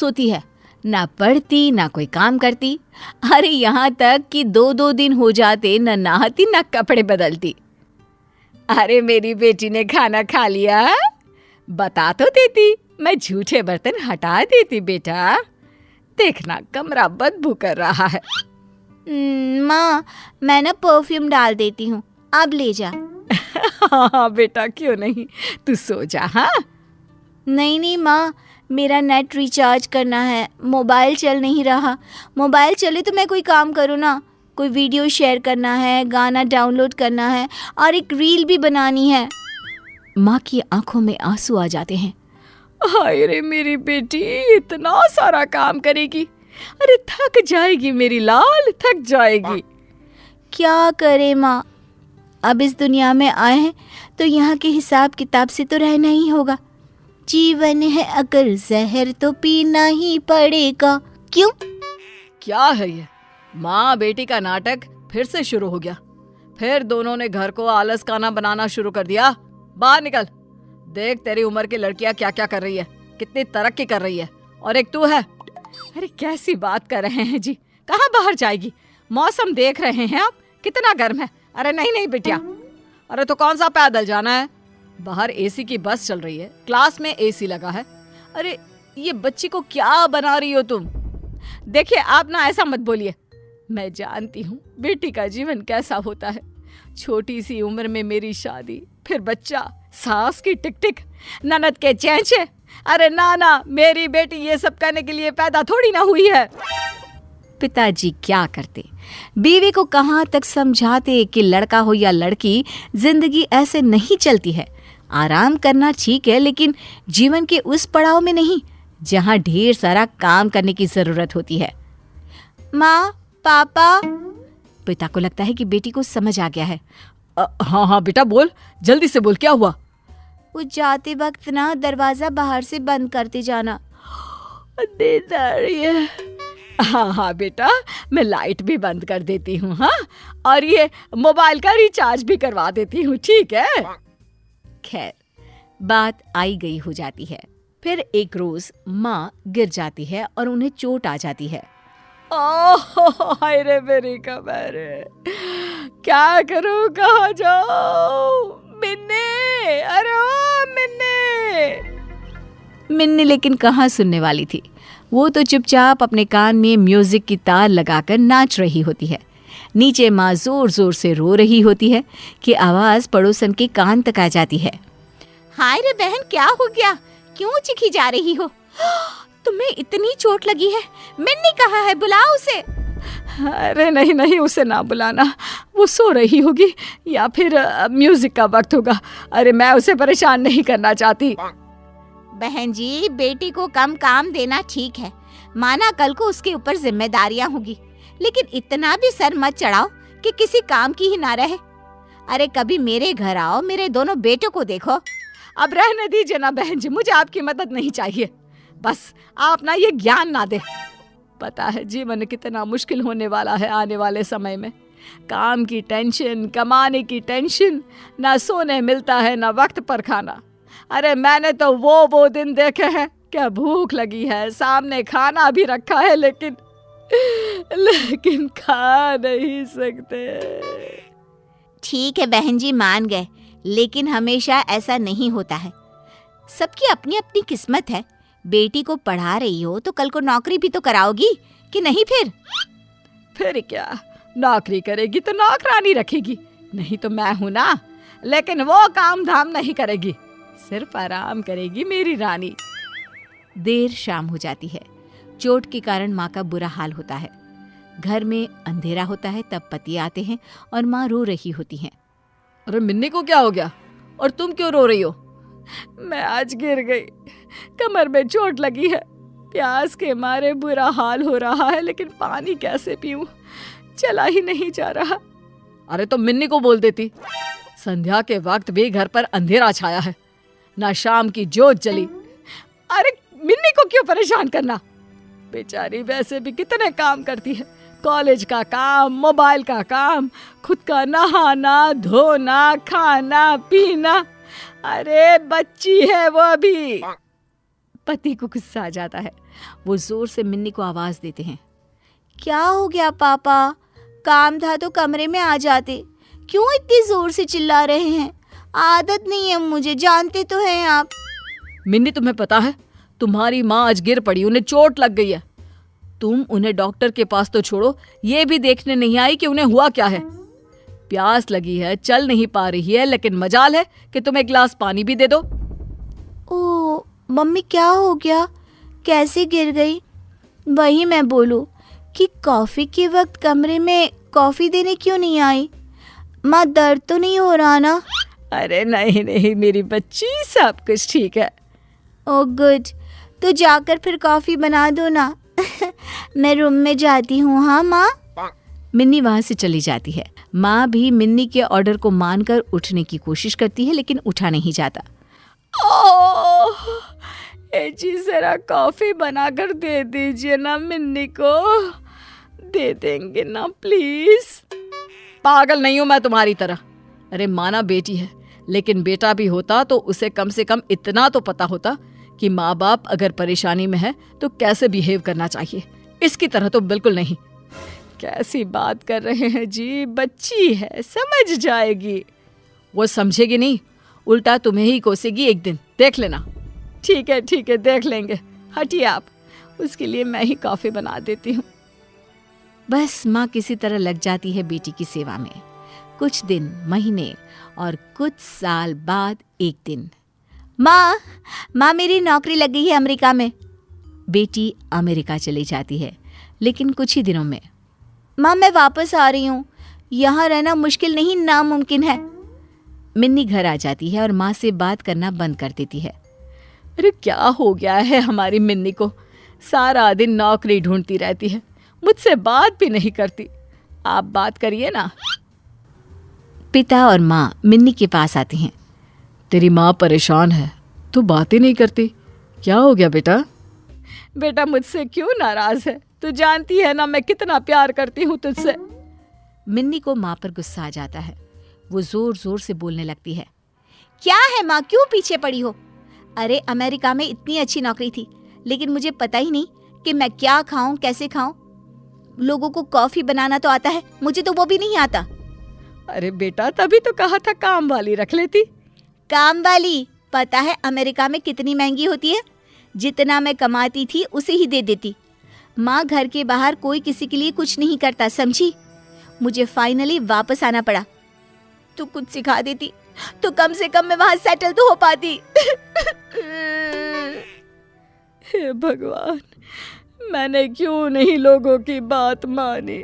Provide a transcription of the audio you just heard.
सोती है, ना पढ़ती ना कोई काम करती। अरे यहाँ तक कि 2-2 दिन हो जाते न नहाती न कपड़े बदलती। अरे मेरी बेटी ने खाना खा लिया? बता तो देती, मैं झूठे बर्तन हटा देती बेटा। देखना कमरा बदबू कर रहा है। माँ, मैं ना परफ्यूम डाल देती हूँ, अब ले जा। हाँ बेटा, क्यों नहीं, तू सो जा। हाँ नहीं माँ, मेरा नेट रिचार्ज करना है, मोबाइल चल नहीं रहा। मोबाइल चले तो मैं कोई काम करूँ ना, कोई वीडियो शेयर करना है, गाना डाउनलोड करना है और एक रील भी बनानी है। माँ की आंखों में आंसू आ जाते हैं। हाय रे मेरी बेटी, इतना सारा काम करेगी, अरे थक जाएगी मेरी लाल, थक जाएगी। क्या करे माँ, अब इस दुनिया में आए हैं तो यहाँ के हिसाब किताब से तो रहना ही होगा। जीवन है अगर जहर तो पीना ही पड़ेगा। क्यों? क्या है ये, माँ बेटी का नाटक फिर से शुरू हो गया। फिर दोनों ने घर को आलस खाना बनाना शुरू कर दिया। बाहर निकल, देख तेरी उम्र की लड़कियां क्या क्या कर रही है, कितनी तरक्की कर रही है, और एक तू है। अरे कैसी बात कर रहे हैं जी, कहाँ बाहर जाएगी, मौसम देख रहे हैं आप कितना गर्म है। अरे नहीं नहीं बिटिया, अरे तो कौन सा पैदल जाना है, बाहर एसी की बस चल रही है, क्लास में एसी लगा है। अरे ये बच्ची को क्या बना रही हो तुम। देखिए आप ना ऐसा मत बोलिए, मैं जानती हूँ बेटी का जीवन कैसा होता है। छोटी सी उम्र में मेरी शादी, फिर बच्चा, सास की टिक टिक, ननद के चेंचे। अरे ना, मेरी बेटी ये सब करने के लिए पैदा थोड़ी ना हुई है। पिताजी क्या करते, बीवी को कहाँ तक समझाते कि लड़का हो या लड़की, जिंदगी ऐसे नहीं चलती है। आराम करना ठीक है, लेकिन जीवन के उस पड़ाव में नहीं जहाँ ढेर सारा काम करने की जरूरत होती है। माँ, पापा। पिता को लगता है कि बेटी को समझ आ गया है। हाँ बेटा बोल, जल्दी से बोल, क्या हुआ। वो जाते वक्त ना दरवाजा बाहर से बंद करते जाना। नींद आ रही है। हाँ बेटा, मैं लाइट भी बंद कर देती हूँ। हाँ, और ये मोबाइल का रिचार्ज भी करवा देती हूँ, ठीक है। खैर, बात आई गई हो जाती है। फिर एक रोज माँ गिर जाती है और उन्हें चोट आ जाती है। ओह हाय रे मेरी कमर, क्या करूँ, कहाँ जाऊँ। मिन्नी, अरे ओ मिन्नी। मिन्नी लेकिन कहाँ सुनने वाली थी, वो तो चुपचाप अपने कान में म्यूजिक की तार लगाकर नाच रही होती है। नीचे माँ जोर जोर से रो रही होती है कि आवाज पड़ोसन के कान तक आ जाती है। हाय रे बहन, क्या हो गया, क्यों चिखी जा रही हो, तुम्हें इतनी चोट लगी है। मिन्नी कहाँ है, बुलाओ उसे। अरे नहीं, उसे ना बुलाना, वो सो रही होगी या फिर म्यूजिक का वक्त होगा। अरे मैं उसे परेशान नहीं करना चाहती। बहन जी, बेटी को कम काम देना ठीक है, माना कल को उसके ऊपर जिम्मेदारियां होगी, लेकिन इतना भी सर मत चढ़ाओ कि किसी काम की ही ना रहे। अरे कभी मेरे घर आओ, मेरे दोनों बेटों को देखो। अब रहने दीजिए ना बहन जी, मुझे आपकी मदद नहीं चाहिए, बस आप ना ये ज्ञान ना दे। पता है जीवन कितना मुश्किल होने वाला है आने वाले समय में। काम की टेंशन, कमाने की टेंशन, ना सोने मिलता है ना वक्त पर खाना। अरे मैंने तो वो दिन देखे हैं, क्या भूख लगी है, सामने खाना भी रखा है, लेकिन खा नहीं सकते। ठीक है बहन जी, मान गए, लेकिन हमेशा ऐसा नहीं होता है। सबकी अपनी अपनी किस्मत है। बेटी को पढ़ा रही हो तो कल को नौकरी भी तो कराओगी कि नहीं। फिर क्या, नौकरी करेगी तो नौकरानी रखेगी, नहीं तो मैं हूं ना। लेकिन वो काम धाम नहीं करेगी, सिर्फ आराम करेगी मेरी रानी। देर शाम हो जाती है। चोट के कारण माँ का बुरा हाल होता है। घर में अंधेरा होता है, तब पति आते हैं और माँ रो रही होती हैं। अरे मिन्नी को क्या हो गया, और तुम क्यों रो रही हो। मैं आज गिर गई, कमर में चोट लगी है, प्यास के मारे बुरा हाल हो रहा है, लेकिन पानी कैसे पीऊं, चला ही नहीं जा रहा। अरे तो मिन्नी को बोल देती। संध्या के वक्त भी घर पर अंधेरा छाया है, ना शाम की जोत जली। अरे मिन्नी को क्यों परेशान करना, बेचारी वैसे भी कितने काम करती है, कॉलेज का काम, मोबाइल का काम, खुद का नहाना धोना, खाना पीना। अरे बच्ची है वो अभी। पति को गुस्सा आ जाता है। वो जोर से मिन्नी को आवाज देते हैं, क्या हो गया पापा? काम था तो कमरे में आ जाते, क्यों इतनी जोर से चिल्ला रहे हैं? आदत नहीं है मुझे, जानते तो हैं आप। मिन्नी, तुम्हें पता है तुम्हारी माँ आज गिर पड़ी, उन्हें चोट लग गई है। तुम उन्हें डॉक्टर के पास तो छोड़ो, ये भी देखने नहीं आई कि उन्हें हुआ क्या है। प्यास लगी है, चल नहीं पा रही है, लेकिन मजाल है कि तुम एक गिलास पानी भी दे दो। ओ मम्मी, क्या हो गया? कैसे गिर गई? वही मैं बोलूं कि कॉफी के वक्त कमरे में कॉफी देने क्यों नहीं आई? माँ, दर्द तो नहीं हो रहा ना? अरे नहीं नहीं मेरी बच्ची, सब कुछ ठीक है। ओ गुड, तो जाकर फिर कॉफी बना दो ना। मैं रूम में जाती हूँ। हाँ माँ। मिन्नी वहाँ से चली जाती है। माँ भी मिन्नी के ऑर्डर को मानकर उठने की कोशिश करती है, लेकिन उठा नहीं जाता। ओह, जी जरा कॉफी बनाकर दे दीजिए ना मिन्नी को। दे देंगे ना प्लीज। पागल नहीं हूं मैं तुम्हारी तरह। अरे माना बेटी है, लेकिन बेटा भी होता तो उसे कम से कम इतना तो पता होता कि माँ बाप अगर परेशानी में है तो कैसे बिहेव करना चाहिए। इसकी तरह तो बिल्कुल नहीं। कैसी बात कर रहे हैं जी, बच्ची है, समझ जाएगी। वो समझेगी नहीं, उल्टा तुम्हें ही कोसेगी एक दिन, देख लेना। ठीक है देख लेंगे, हटिए आप, उसके लिए मैं ही कॉफी बना देती हूँ। बस माँ किसी तरह लग जाती है बेटी की सेवा में। कुछ दिन, महीने और कुछ साल बाद एक दिन, माँ मेरी नौकरी लग गई है अमेरिका में। बेटी अमेरिका चली जाती है, लेकिन कुछ ही दिनों में। माँ, मैं वापस आ रही हूँ, यहाँ रहना मुश्किल नहीं, नामुमकिन है। मिन्नी घर आ जाती है और माँ से बात करना बंद कर देती है। अरे क्या हो गया है हमारी मिन्नी को? सारा दिन नौकरी ढूंढती रहती है, मुझसे बात भी नहीं करती। आप बात करिए ना। पिता और माँ मिन्नी के पास आते हैं। तेरी माँ परेशान है, तू बातें नहीं करती, क्या हो गया बेटा? बेटा मुझसे क्यों नाराज है? तू जानती है ना मैं कितना प्यार करती हूँ तुझसे। मिन्नी को माँ पर गुस्सा आ जाता है। वो जोर जोर से बोलने लगती है, क्या है माँ, क्यों पीछे पड़ी हो? अरे अमेरिका में इतनी अच्छी नौकरी थी, लेकिन मुझे पता ही नहीं कि मैं क्या खाऊं, कैसे खाऊं। लोगों को कॉफी बनाना तो आता है, मुझे तो वो भी नहीं आता। अरे बेटा, तभी तो कहा था काम वाली रख लेती। काम वाली? पता है अमेरिका में कितनी महंगी होती है? जितना मैं कमाती थी उसे ही दे देती। माँ, घर के बाहर कोई किसी के लिए कुछ नहीं करता, समझी? मुझे फाइनली वापस आना पड़ा। तू कुछ सिखा देती तो कम से कम मैं वहां सेटल तो हो पाती। हे भगवान, मैंने क्यों नहीं लोगों की बात मानी।